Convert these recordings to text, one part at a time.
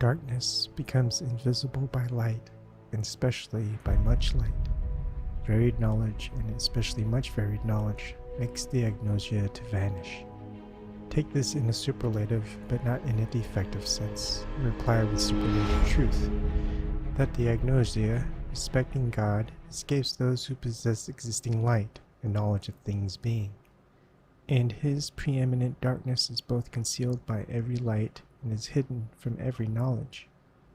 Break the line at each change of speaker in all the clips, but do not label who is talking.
Darkness becomes invisible by light, and especially by much light. Varied knowledge, and especially much varied knowledge, makes the agnosia to vanish. Take this in a superlative, but not in a defective sense. Reply with superlative truth, that the agnosia, respecting God, escapes those who possess existing light and knowledge of things being. And his preeminent darkness is both concealed by every light and is hidden from every knowledge.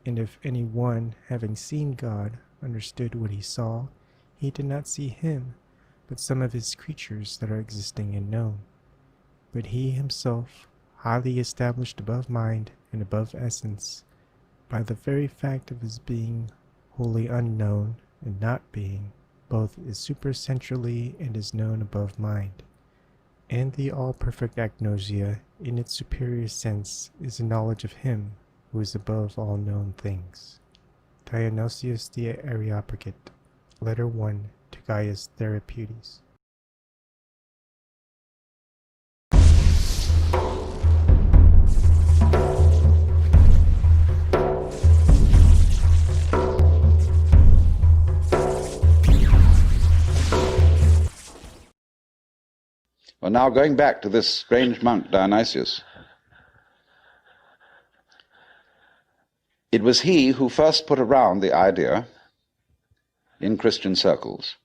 And if any one, having seen God, understood what he saw, he did not see him, but some of his creatures that are existing and known. But he himself, highly established above mind and above essence, by the very fact of his being wholly unknown and not being, both is supercentrally and is known above mind. And the all-perfect agnosia, in its superior sense, is a knowledge of him who is above all known things. Dionysius the Areopagite, Letter 1 to Gaius Therapeutes.
Well, now going back to this strange monk, Dionysius. It was he who first put around the idea in Christian circles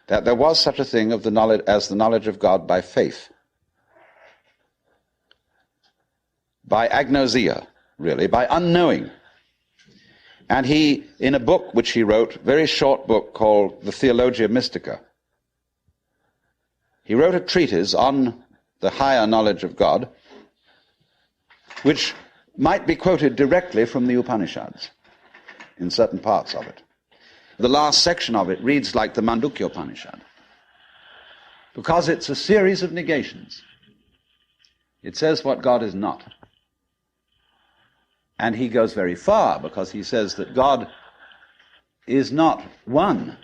that there was such a thing of the knowledge as the knowledge of God by faith. By agnosia, really, by unknowing. And he, in a book which he wrote, very short book called the Theologia Mystica, he wrote a treatise on the higher knowledge of God, which might be quoted directly from the Upanishads in certain parts of it. The last section of it reads like the Mandukya Upanishad, because it's a series of negations. It says what God is not. And he goes very far, because he says that God is not one.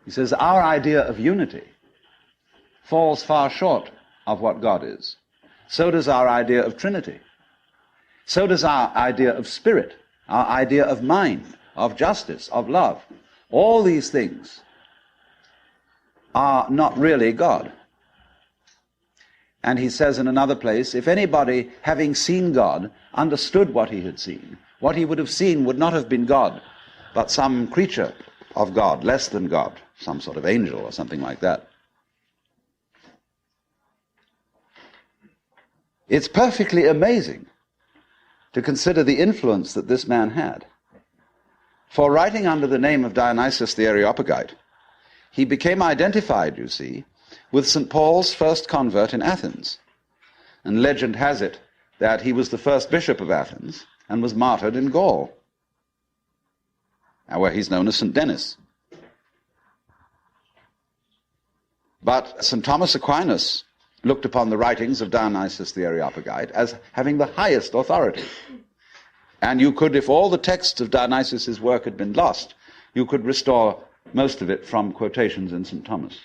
He says our idea of unity falls far short of what God is. So does our idea of Trinity. So does our idea of spirit, our idea of mind, of justice, of love. All these things are not really God. And he says in another place, if anybody, having seen God, understood what he had seen, what he would have seen would not have been God, but some creature of God, less than God, some sort of angel or something like that. It's perfectly amazing to consider the influence that this man had. For writing under the name of Dionysius the Areopagite, he became identified, you see, with St. Paul's first convert in Athens. And legend has it that he was the first bishop of Athens and was martyred in Gaul, where he's known as St. Denis. But St. Thomas Aquinas looked upon the writings of Dionysius the Areopagite as having the highest authority. And you could, if all the texts of Dionysius's work had been lost, you could restore most of it from quotations in St. Thomas.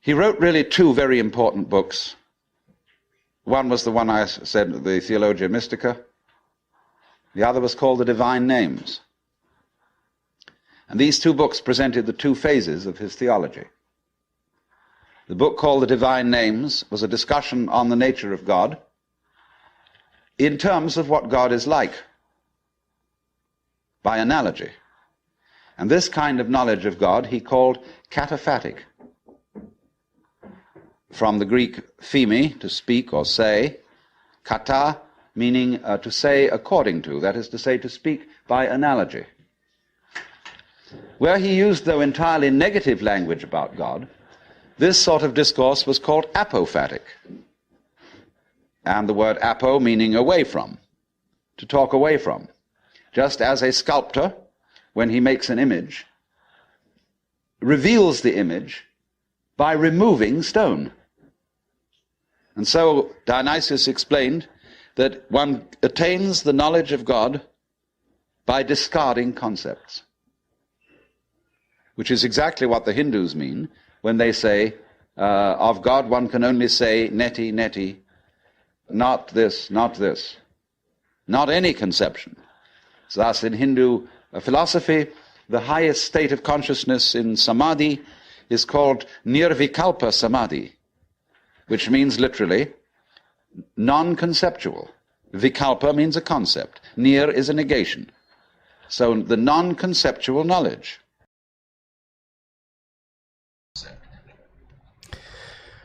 He wrote really two very important books. One was the one I said, the Theologia Mystica. The other was called The Divine Names. And these two books presented the two phases of his theology. The book called The Divine Names was a discussion on the nature of God in terms of what God is like, by analogy. And this kind of knowledge of God he called cataphatic, from the Greek pheme, to speak or say, kata, meaning to say according to, that is to say, to speak by analogy. Where he used, though, entirely negative language about God, this sort of discourse was called apophatic. And the word apo meaning away from, to talk away from. Just as a sculptor, when he makes an image, reveals the image by removing stone. And so Dionysius explained that one attains the knowledge of God by discarding concepts, which is exactly what the Hindus mean when they say, of God one can only say neti, neti, not this, not this, not any conception. So thus in Hindu philosophy, the highest state of consciousness in samadhi is called nirvikalpa samadhi, which means literally non-conceptual. Vikalpa means a concept. Nir is a negation. So the non-conceptual knowledge.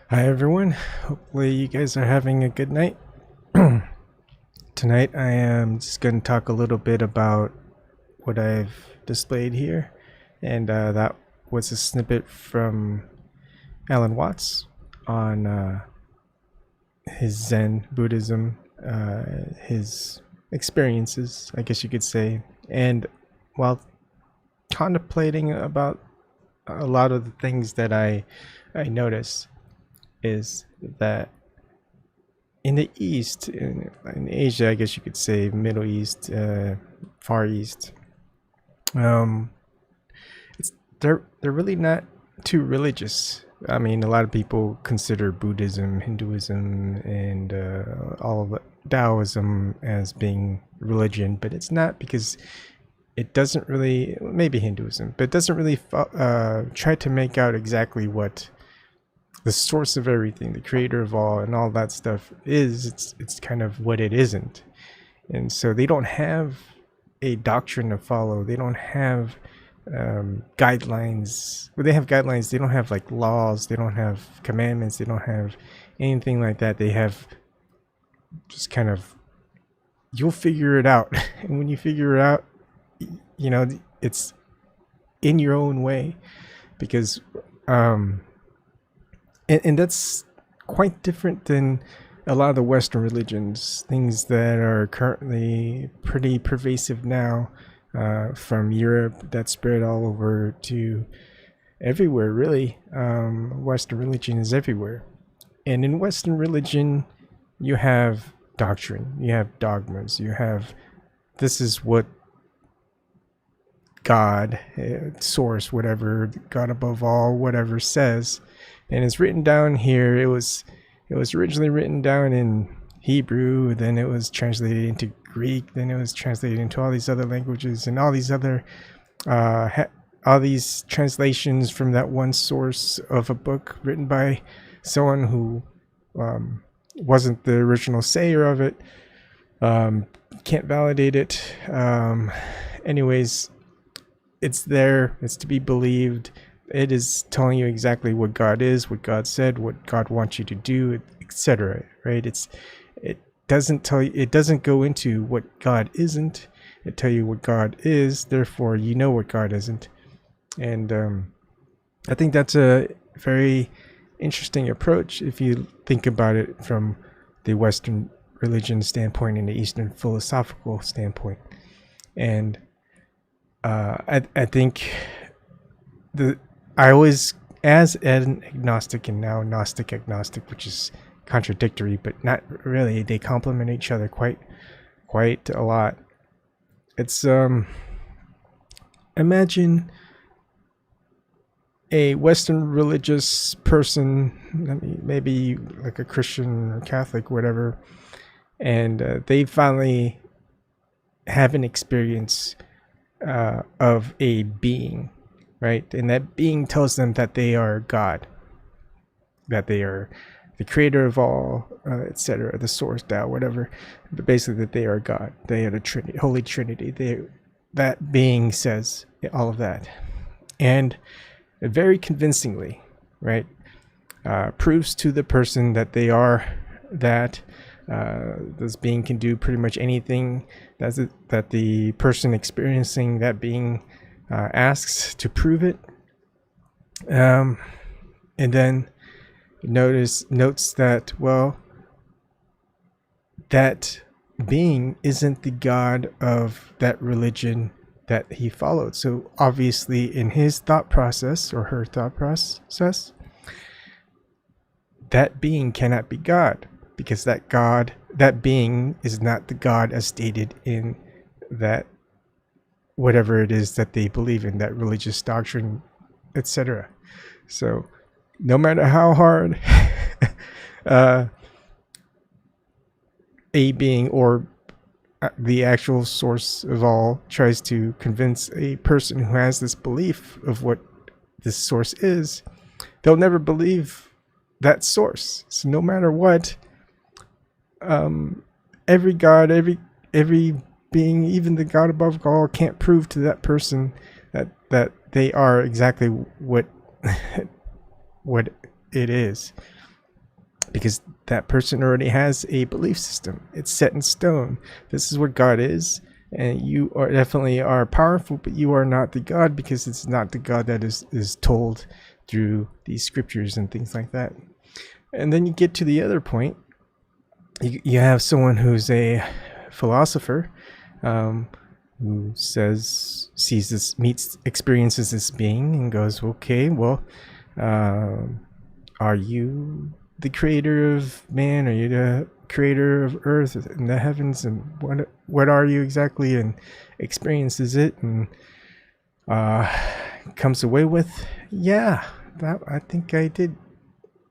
Hi everyone, hopefully you guys are having a good night. Tonight I am just going to talk a little bit about what I've displayed here, and that was a snippet from Alan Watts on his Zen Buddhism, his experiences, I guess you could say. And while contemplating about a lot of the things that I noticed, is that in the East, in Asia, I guess you could say, Middle East, Far East, they're really not too religious. I mean, a lot of people consider Buddhism, Hinduism, and all of Taoism as being religion, but it's not, because it doesn't really, maybe Hinduism, but it doesn't really try to make out exactly what the source of everything, the creator of all, and all that stuff is. It's kind of what it isn't. And so they don't have a doctrine to follow. They don't have guidelines. Well, they have guidelines. They don't have like laws. They don't have commandments. They don't have anything like that. They have just kind of, you'll figure it out. And when you figure it out, you know, it's in your own way, because and that's quite different than a lot of the Western religions, things that are currently pretty pervasive now, from Europe, that spread all over to everywhere, really. Western religion is everywhere. And in Western religion, you have doctrine, you have dogmas, you have, this is what God, source, whatever, God above all, whatever says. And it's written down here. It was originally written down in Hebrew, then it was translated into Greek, then it was translated into all these other languages, and all these other all these translations from that one source of a book written by someone who wasn't the original sayer of it. Can't validate it. Anyways, it's there. It's to be believed. It is telling you exactly what God is, what God said, what God wants you to do, etc. Right? It doesn't tell you. It doesn't go into what God isn't. It tell you what God is. Therefore, you know what God isn't. And I think that's a very interesting approach if you think about it from the Western religion standpoint and the Eastern philosophical standpoint. And I think I always, as an agnostic and now Gnostic agnostic, which is contradictory, but not really, they complement each other quite a lot. It's imagine a Western religious person, maybe like a Christian or Catholic, whatever, and they finally have an experience of a being, right? And that being tells them that they are God, that they are the creator of all, etc., the source, Tao, whatever, but basically that they are God. They are the Trinity, Holy Trinity. That being says all of that, and very convincingly, right, proves to the person that they are that. This being can do pretty much anything that the person experiencing that being asks to prove it. And then notes that, well, that being isn't the God of that religion that he followed. So obviously in his thought process, or her thought process, that being cannot be God, because that being is not the God as stated in that whatever it is that they believe in, that religious doctrine, etc. So no matter how hard a being or the actual source of all tries to convince a person who has this belief of what this source is, they'll never believe that source. So no matter what, every god, every being, even the God above all, can't prove to that person that they are exactly what what it is, because that person already has a belief system. It's set in stone. This is what God is, and you are definitely are powerful, but you are not the God, because it's not the God that is told through these scriptures and things like that. And then you get to the other point. You have someone who's a philosopher, who sees this, experiences this being, and goes, okay, well, are you the creator of man? Are you the creator of earth and the heavens? And what are you exactly? And experiences it, and comes away with, yeah, that I think I did.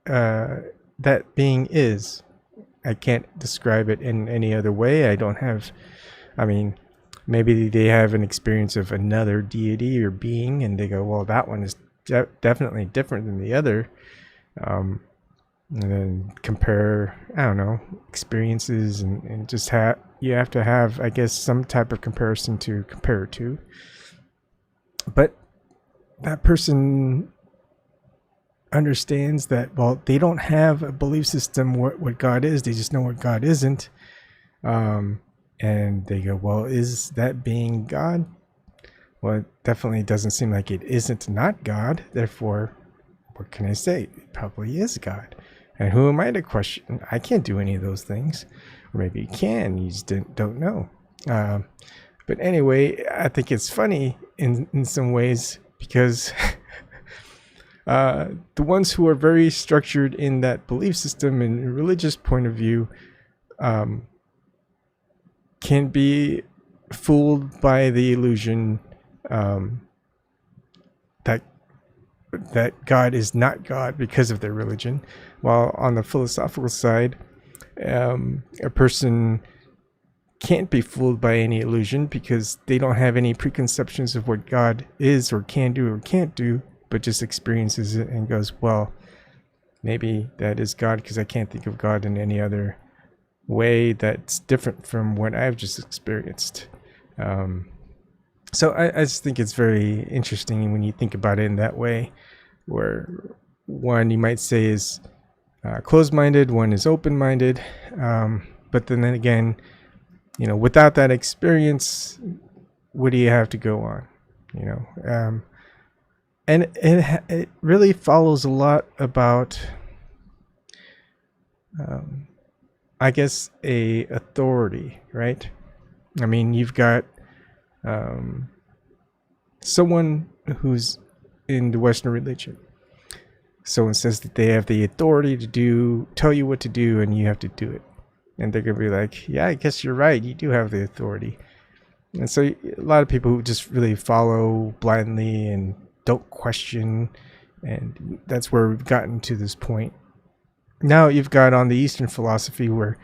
That being is. I can't describe it in any other way. I mean, maybe they have an experience of another deity or being, and they go, well, that one is definitely different than the other. And then compare, I don't know, experiences, and just you have to have, I guess, some type of comparison to compare it to. But that person understands that, well, they don't have a belief system what God is. They just know what God isn't. And they go, well, is that being God? Well, it definitely doesn't seem like it isn't not God. Therefore, what can I say? It probably is God. And who am I to question? I can't do any of those things. Or maybe you can. You just don't know. But anyway, I think it's funny in some ways, because the ones who are very structured in that belief system and religious point of view can be fooled by the illusion that God is not God because of their religion. While on the philosophical side, a person can't be fooled by any illusion, because they don't have any preconceptions of what God is or can do or can't do, but just experiences it and goes, well, maybe that is God, because I can't think of God in any other way that's different from what I've just experienced. So I just think it's very interesting when you think about it in that way, where one you might say is closed-minded, one is open-minded, but then again, without that experience, what do you have to go on? And it really follows a lot about, I guess, a authority, right? I mean, you've got someone who's in the Western religion. Someone says that they have the authority to tell you what to do, and you have to do it. And they're going to be like, yeah, I guess you're right. You do have the authority. And so a lot of people who just really follow blindly and don't question, and that's where we've gotten to this point. Now you've got on the Eastern philosophy where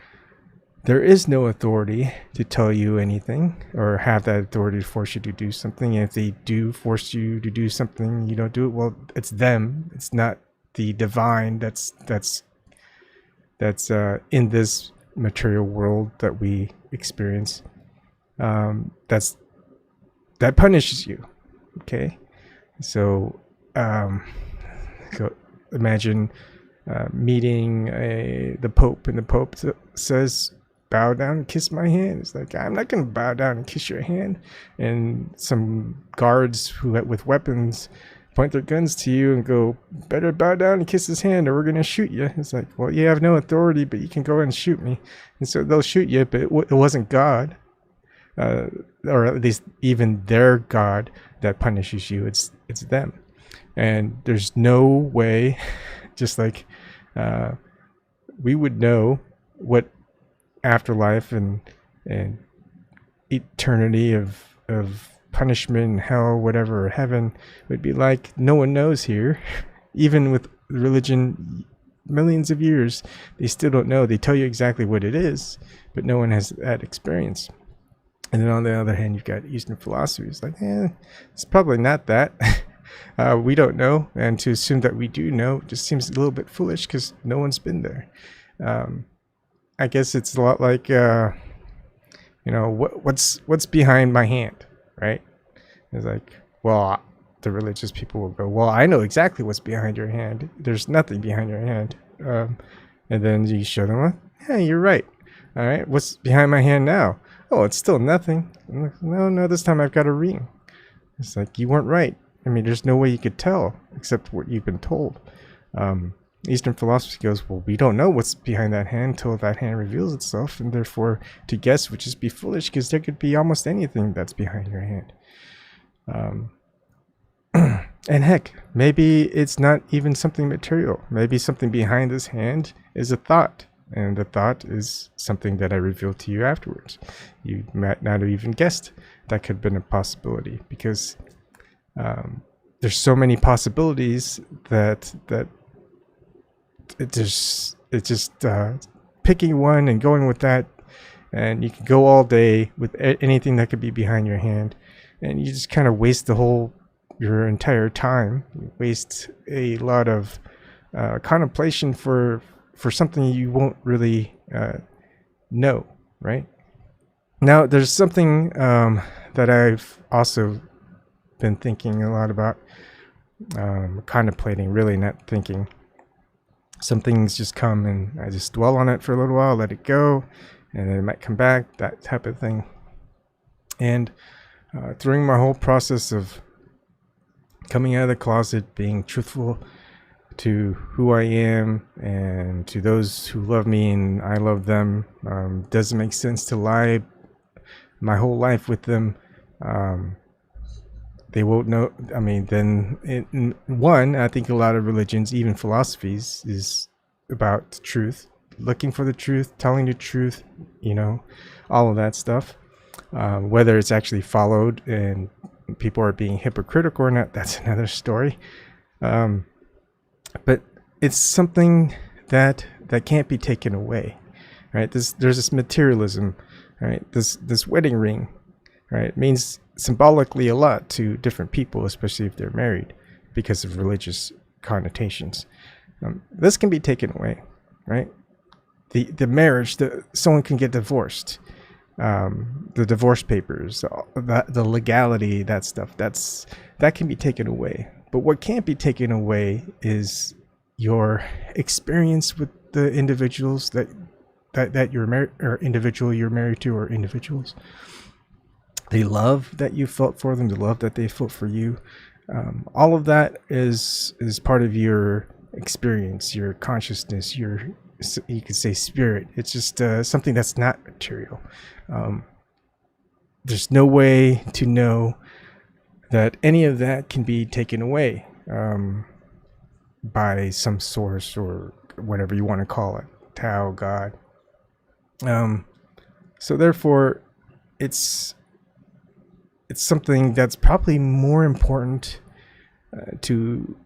there is no authority to tell you anything or have that authority to force you to do something. And if they do force you to do something, you don't do it, well, it's them. It's not the divine that's in this material world that we experience. That punishes you. Okay. So imagine meeting the Pope, and the Pope says, bow down and kiss my hand. It's like, I'm not going to bow down and kiss your hand. And some guards who with weapons point their guns to you and go, better bow down and kiss his hand or we're going to shoot you. It's like, well, you have no authority, but you can go and shoot me. And so they'll shoot you, but it wasn't God, or at least even their God that punishes you. It's them. And there's no way, just like we would know what afterlife and eternity of punishment and hell, whatever, or heaven would be like. No one knows here. Even with religion, millions of years, they still don't know. They tell you exactly what it is, but no one has that experience. And then on the other hand, you've got Eastern philosophy. It's like, it's probably not that. We don't know. And to assume that we do know just seems a little bit foolish because no one's been there. I guess it's a lot like, what's behind my hand, right? It's like, well, the religious people will go, well, I know exactly what's behind your hand. There's nothing behind your hand. And then you show them, well, yeah, you're right. All right, what's behind my hand now? Oh, it's still nothing. I'm like, no, this time I've got a ring. It's like, you weren't right. I mean, there's no way you could tell except what you've been told. Eastern philosophy goes, well, we don't know what's behind that hand until that hand reveals itself, and therefore to guess would just be foolish because there could be almost anything that's behind your hand. And heck, maybe it's not even something material. Maybe something behind this hand is a thought, and the thought is something that I revealed to you afterwards. You might not have even guessed that could have been a possibility, because there's so many possibilities that it's just picking one and going with that, and you can go all day with anything that could be behind your hand, and you just kind of waste your entire time. You waste a lot of contemplation for something you won't really know, right? Now, there's something that I've also been thinking a lot about, contemplating, really not thinking. Some things just come and I just dwell on it for a little while, let it go, and then it might come back, that type of thing. And during my whole process of coming out of the closet, being truthful to who I am and to those who love me and I love them, doesn't make sense to lie my whole life with them. They won't know. I mean, then I think a lot of religions, even philosophies, is about the truth, looking for the truth, telling the truth, all of that stuff. Whether it's actually followed and people are being hypocritical or not, that's another story. But it's something that can't be taken away, right? There's this materialism, right? This wedding ring, right? It means symbolically a lot to different people, especially if they're married, because of religious connotations. This can be taken away, right? The marriage, someone can get divorced. The divorce papers, the legality, that stuff, that can be taken away. But what can't be taken away is your experience with the individuals that you're married, or individual you're married to, or individuals. The love that you felt for them, the love that they felt for you, all of that is part of your experience, your consciousness, you could say spirit. It's just something that's not material. There's no way to know that any of that can be taken away by some source or whatever you want to call it, Tao, God. So therefore, it's something that's probably more important to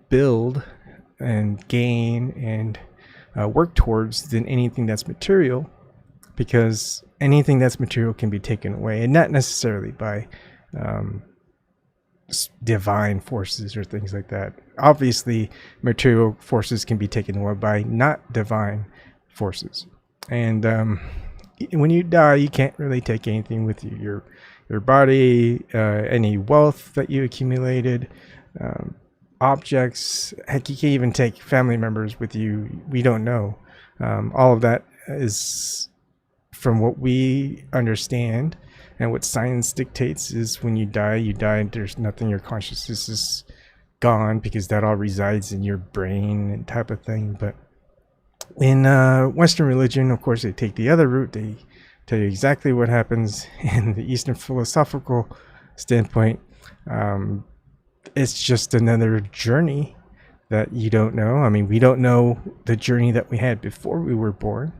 build and gain and work towards than anything that's material, because anything that's material can be taken away, and not necessarily by divine forces or things like that. Obviously, material forces can be taken away by not divine forces. And when you die, you can't really take anything with you. Your body, any wealth that you accumulated, objects, heck, you can't even take family members with you. We don't know. All of that is, from what we understand and what science dictates, is when you die, and there's nothing. Your consciousness is gone, because that all resides in your brain and type of thing. But in Western religion, of course, they take the other route. They tell you exactly what happens. In the Eastern philosophical standpoint, it's just another journey that you don't know. I mean, we don't know the journey that we had before we were born.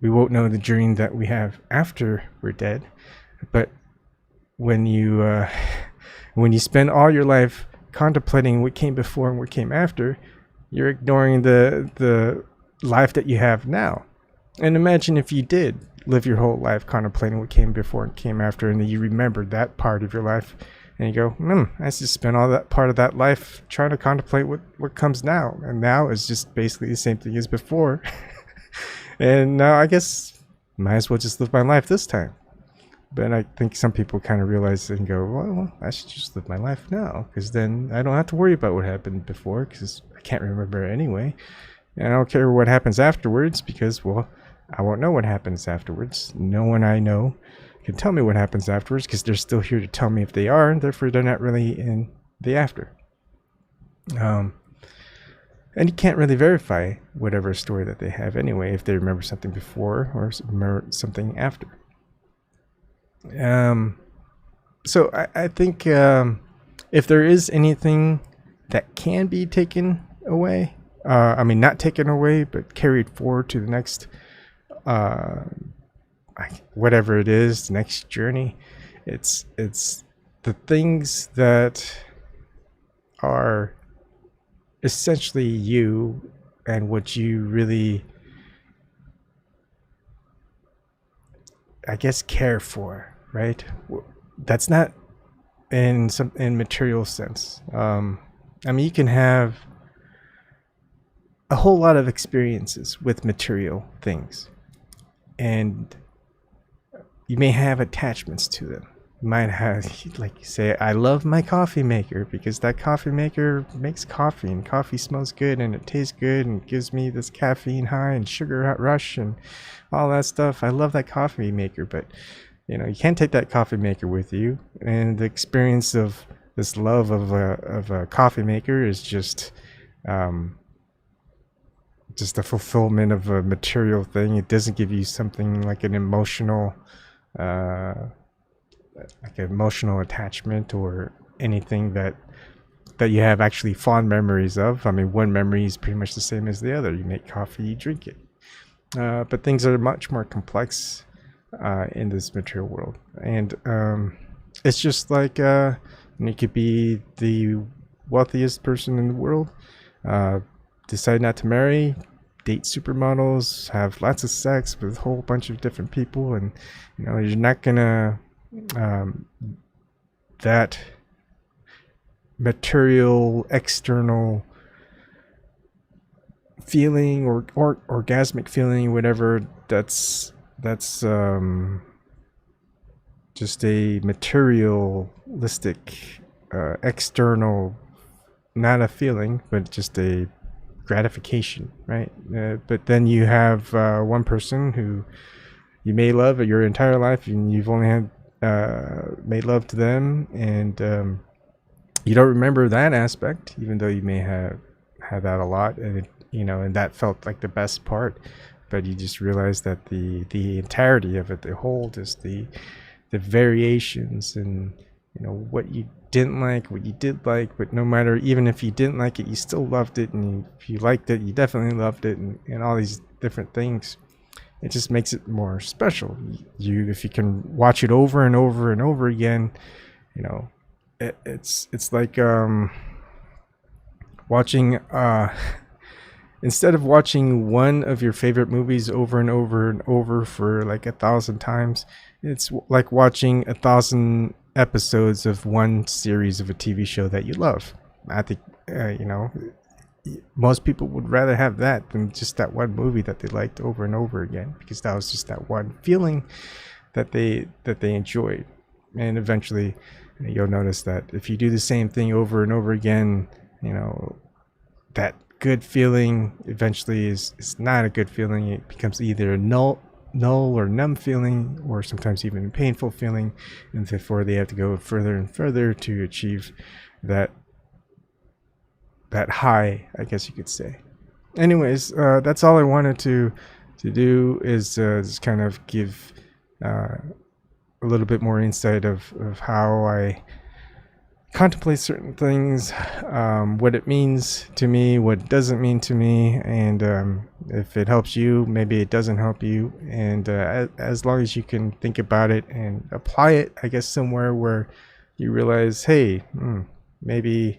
We won't know the journey that we have after we're dead. But when you spend all your life contemplating what came before and what came after, you're ignoring the life that you have now. And imagine if you did live your whole life contemplating what came before and came after, and then you remembered that part of your life, and you go, I just spent all that part of that life trying to contemplate what comes now, and now is just basically the same thing as before. And now I guess might as well just live my life this time. But I think some people kind of realize and go, well, I should just live my life now, because then I don't have to worry about what happened before, because I can't remember it anyway. And I don't care what happens afterwards, because, well, I won't know what happens afterwards. No one I know can tell me what happens afterwards, because they're still here to tell me if they are, and therefore they're not really in the after. And you can't really verify whatever story that they have anyway, if they remember something before or remember something after. So I think if there is anything that can be taken away, not taken away, but carried forward to the next, whatever it is, the next journey, it's the things that are essentially you and what you really, I guess, care for, right? That's not in material sense. You can have a whole lot of experiences with material things, and you may have attachments to them. You might have, like you say, I love my coffee maker because that coffee maker makes coffee, and coffee smells good and it tastes good and gives me this caffeine high and sugar rush and all that stuff. I love that coffee maker, but you can't take that coffee maker with you, and the experience of this love of a coffee maker is just a fulfillment of a material thing. It doesn't give you something like an emotional attachment or anything that you have actually fond memories of. One memory is pretty much the same as the other. You make coffee, you drink it. But things are much more complex in this material world. And it's just like you could be the wealthiest person in the world, decide not to marry, date supermodels, have lots of sex with a whole bunch of different people, and you're not gonna that material external feeling or orgasmic feeling, whatever, that's just a materialistic external, not a feeling, but just a gratification, right? But then you have one person who you may love your entire life, and you've only had made love to them, and you don't remember that aspect, even though you may have had that a lot, and and that felt like the best part. But you just realize that the entirety of it, the whole, just the variations, and what you didn't like, what you did like, but no matter, even if you didn't like it, you still loved it, and if you liked it, you definitely loved it, and all these different things. It just makes it more special. If you can watch it over and over and over again, it's like watching instead of watching one of your favorite movies over and over and over for like 1,000 times, it's like watching 1,000 episodes of one series of a TV show that you love. I think most people would rather have that than just that one movie that they liked over and over again, because that was just that one feeling that they enjoyed. And eventually you'll notice that if you do the same thing over and over again, that good feeling eventually is not a good feeling. It becomes either a null or numb feeling, or sometimes even a painful feeling, and therefore they have to go further and further to achieve that high, I guess you could say. Anyways, that's all I wanted to do, is just kind of give a little bit more insight of how I contemplate certain things, what it means to me, what it doesn't mean to me, and if it helps you, maybe it doesn't help you, and as long as you can think about it and apply it, I guess, somewhere where you realize, hey, maybe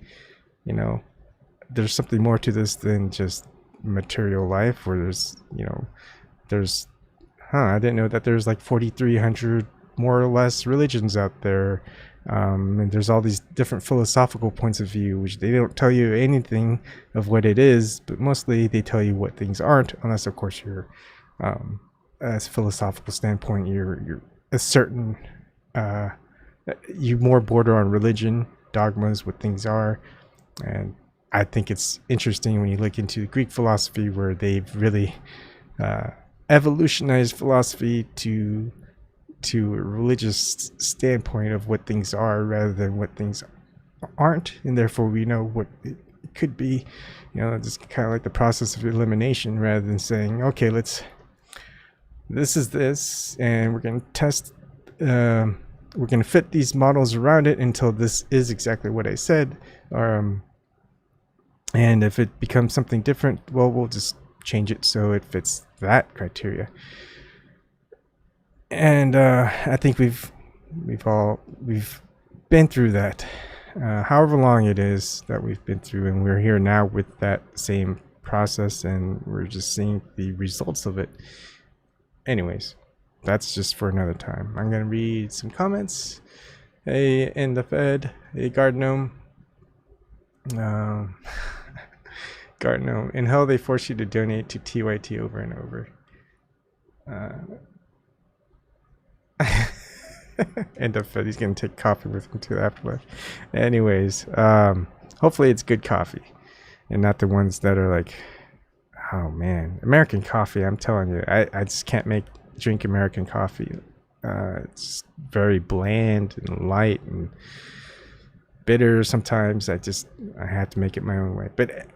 there's something more to this than just material life, where there's I didn't know that there's like 4,300 more or less religions out there. And there's all these different philosophical points of view, which they don't tell you anything of what it is, but mostly they tell you what things aren't, unless of course you're, as a philosophical standpoint, you're a certain, you more border on religion, dogmas, what things are. And I think it's interesting when you look into Greek philosophy, where they've really evolutionized philosophy to a religious standpoint of what things are rather than what things aren't, and therefore we know what it could be. Just kind of like the process of elimination, rather than saying, okay, this is this, and we're going to test, we're going to fit these models around it until this is exactly what I said, and if it becomes something different, well, we'll just change it so it fits that criteria. And I think we've been through that, however long it is that we've been through, and we're here now with that same process, and we're just seeing the results of it. Anyways, that's just for another time. I'm gonna read some comments. Hey, in the Fed. Hey, Gardenome. Gardenome. In hell, they force you to donate to TYT over and over. End up he's gonna take coffee with him to the afterlife. Anyways, hopefully it's good coffee and not the ones that are like, oh man, American coffee. I'm telling you, I just can't drink American coffee. It's very bland and light and bitter sometimes. I have to make it my own way. But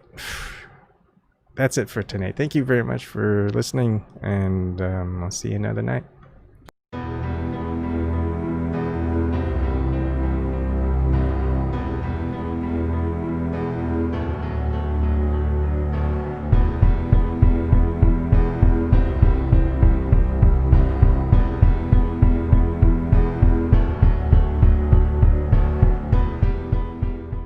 that's it for tonight. Thank you very much for listening, and I'll see you another night.